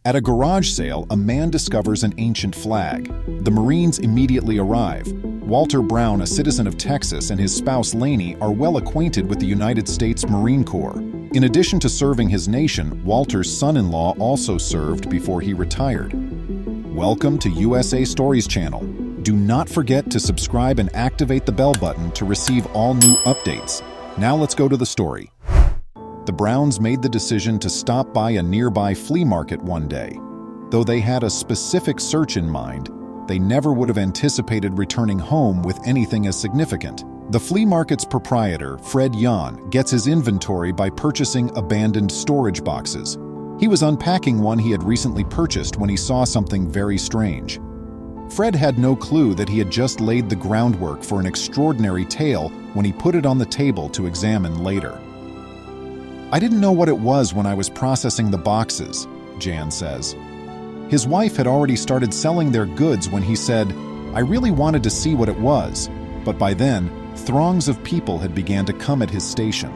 At a garage sale, a man discovers an ancient flag. The Marines immediately arrive. Walter Brown, a citizen of Texas, and his spouse Lainey are well acquainted with the United States Marine Corps. In addition to serving his nation, Walter's son-in-law also served before he retired. Welcome to USA Stories Channel. Do not forget to subscribe and activate the bell button to receive all new updates. Now let's go to the story. The Browns made the decision to stop by a nearby flea market one day. Though they had a specific search in mind, they never would have anticipated returning home with anything as significant. The flea market's proprietor, Fred Yan, gets his inventory by purchasing abandoned storage boxes. He was unpacking one he had recently purchased when he saw something very strange. Fred had no clue that he had just laid the groundwork for an extraordinary tale when he put it on the table to examine later. "I didn't know what it was when I was processing the boxes," Jan says. His wife had already started selling their goods when he said, "I really wanted to see what it was," but by then, throngs of people had began to come at his station.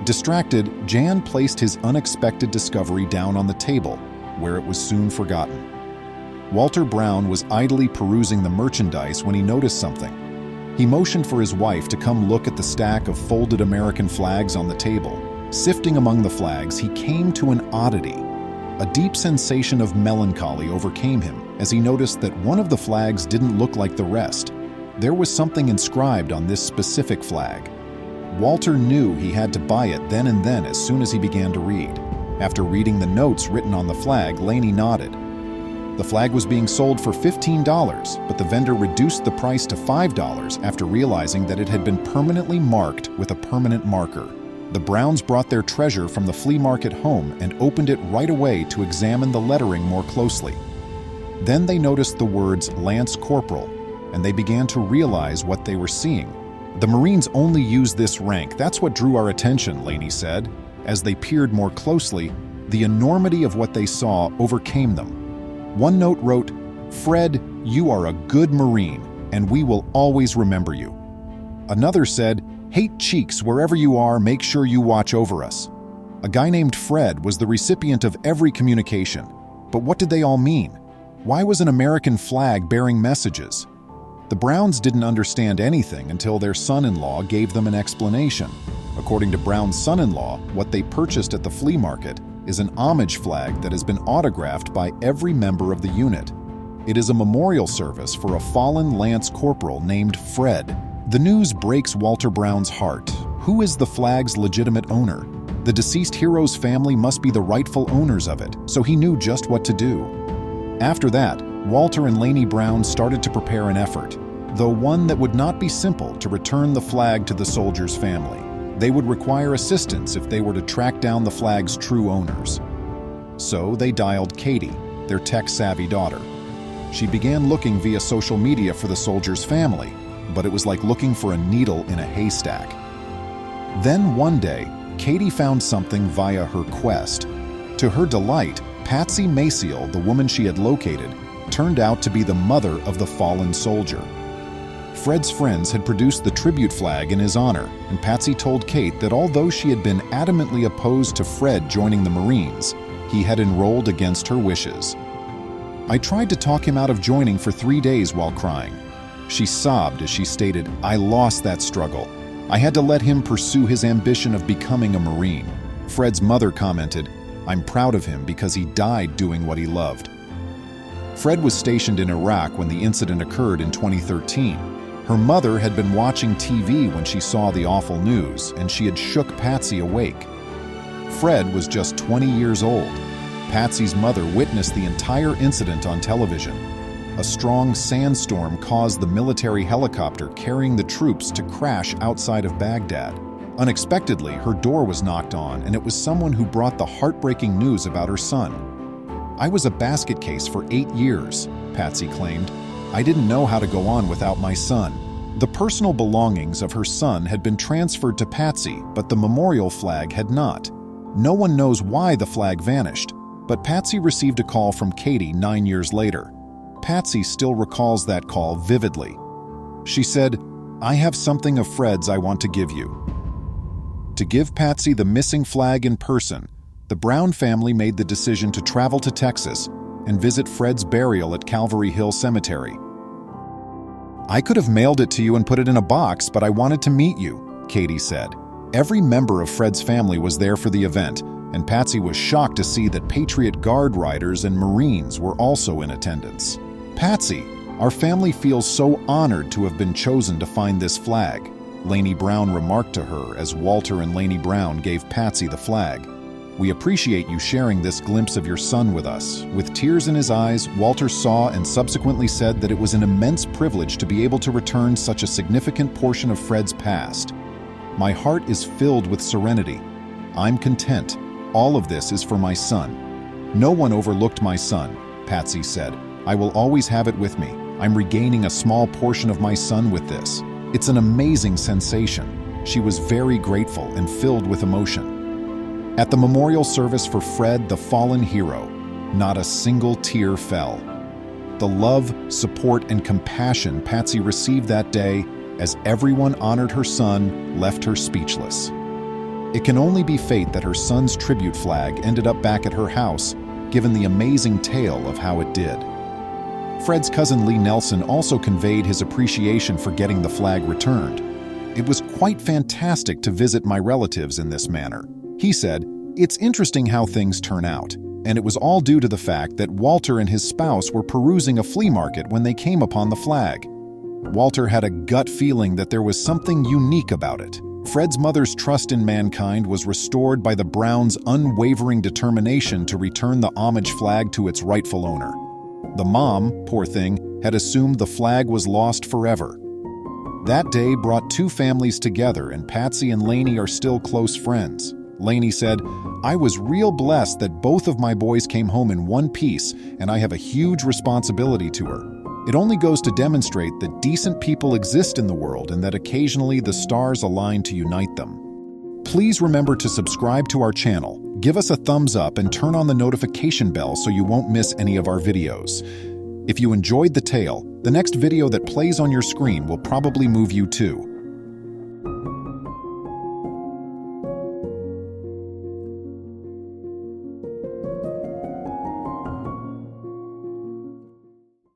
Distracted, Jan placed his unexpected discovery down on the table, where it was soon forgotten. Walter Brown was idly perusing the merchandise when he noticed something. He motioned for his wife to come look at the stack of folded American flags on the table. Sifting among the flags, he came to an oddity. A deep sensation of melancholy overcame him as he noticed that one of the flags didn't look like the rest. There was something inscribed on this specific flag. Walter knew he had to buy it then and then as soon as he began to read. After reading the notes written on the flag, Lainey nodded. The flag was being sold for $15, but the vendor reduced the price to $5 after realizing that it had been permanently marked with a permanent marker. The Browns brought their treasure from the flea market home and opened it right away to examine the lettering more closely. Then they noticed the words Lance Corporal, and they began to realize what they were seeing. "The Marines only use this rank. That's what drew our attention," Lainey said. As they peered more closely, the enormity of what they saw overcame them. One note wrote, "Fred, you are a good Marine, and we will always remember you." Another said, "Hate cheeks, wherever you are, make sure you watch over us." A guy named Fred was the recipient of every communication. But what did they all mean? Why was an American flag bearing messages? The Browns didn't understand anything until their son-in-law gave them an explanation. According to Brown's son-in-law, what they purchased at the flea market is an homage flag that has been autographed by every member of the unit. It is a memorial service for a fallen Lance Corporal named Fred. The news breaks Walter Brown's heart. Who is the flag's legitimate owner? The deceased hero's family must be the rightful owners of it, so he knew just what to do. After that, Walter and Lainey Brown started to prepare an effort, though one that would not be simple, to return the flag to the soldier's family. They would require assistance if they were to track down the flag's true owners. So they dialed Katie, their tech-savvy daughter. She began looking via social media for the soldier's family, but it was like looking for a needle in a haystack. Then one day, Katie found something via her quest. To her delight, Patsy Maciel, the woman she had located, turned out to be the mother of the fallen soldier. Fred's friends had produced the tribute flag in his honor, and Patsy told Kate that although she had been adamantly opposed to Fred joining the Marines, he had enrolled against her wishes. "I tried to talk him out of joining for 3 days while crying." She sobbed as she stated, "I lost that struggle. I had to let him pursue his ambition of becoming a Marine." Fred's mother commented, "I'm proud of him because he died doing what he loved." Fred was stationed in Iraq when the incident occurred in 2013. Her mother had been watching TV when she saw the awful news, and she had shook Patsy awake. Fred was just 20 years old. Patsy's mother witnessed the entire incident on television. A strong sandstorm caused the military helicopter carrying the troops to crash outside of Baghdad. Unexpectedly, her door was knocked on, and it was someone who brought the heartbreaking news about her son. "I was a basket case for 8 years, Patsy claimed. "I didn't know how to go on without my son." The personal belongings of her son had been transferred to Patsy, but the memorial flag had not. No one knows why the flag vanished, but Patsy received a call from Katie 9 years later. Patsy still recalls that call vividly. She said, "I have something of Fred's I want to give you." To give Patsy the missing flag in person, the Brown family made the decision to travel to Texas and visit Fred's burial at Calvary Hill Cemetery. "I could have mailed it to you and put it in a box, but I wanted to meet you," Katie said. Every member of Fred's family was there for the event, and Patsy was shocked to see that Patriot Guard riders and Marines were also in attendance. "Patsy, our family feels so honored to have been chosen to find this flag," Laney Brown remarked to her as Walter and Laney Brown gave Patsy the flag. "We appreciate you sharing this glimpse of your son with us." With tears in his eyes, Walter saw and subsequently said that it was an immense privilege to be able to return such a significant portion of Fred's past. "My heart is filled with serenity. I'm content. All of this is for my son. No one overlooked my son," Patsy said. "I will always have it with me. I'm regaining a small portion of my son with this. It's an amazing sensation." She was very grateful and filled with emotion. At the memorial service for Fred, the fallen hero, not a single tear fell. The love, support, and compassion Patsy received that day, as everyone honored her son, left her speechless. It can only be fate that her son's tribute flag ended up back at her house, given the amazing tale of how it did. Fred's cousin Lee Nelson also conveyed his appreciation for getting the flag returned. "It was quite fantastic to visit my relatives in this manner." He said, "It's interesting how things turn out, and it was all due to the fact that Walter and his spouse were perusing a flea market when they came upon the flag. Walter had a gut feeling that there was something unique about it." Fred's mother's trust in mankind was restored by the Browns' unwavering determination to return the homage flag to its rightful owner. The mom, poor thing, had assumed the flag was lost forever. That day brought two families together, and Patsy and Laney are still close friends. Laney said, "I was real blessed that both of my boys came home in one piece, and I have a huge responsibility to her. It only goes to demonstrate that decent people exist in the world and that occasionally the stars align to unite them." Please remember to subscribe to our channel, give us a thumbs up, and turn on the notification bell so you won't miss any of our videos. If you enjoyed the tale, the next video that plays on your screen will probably move you too.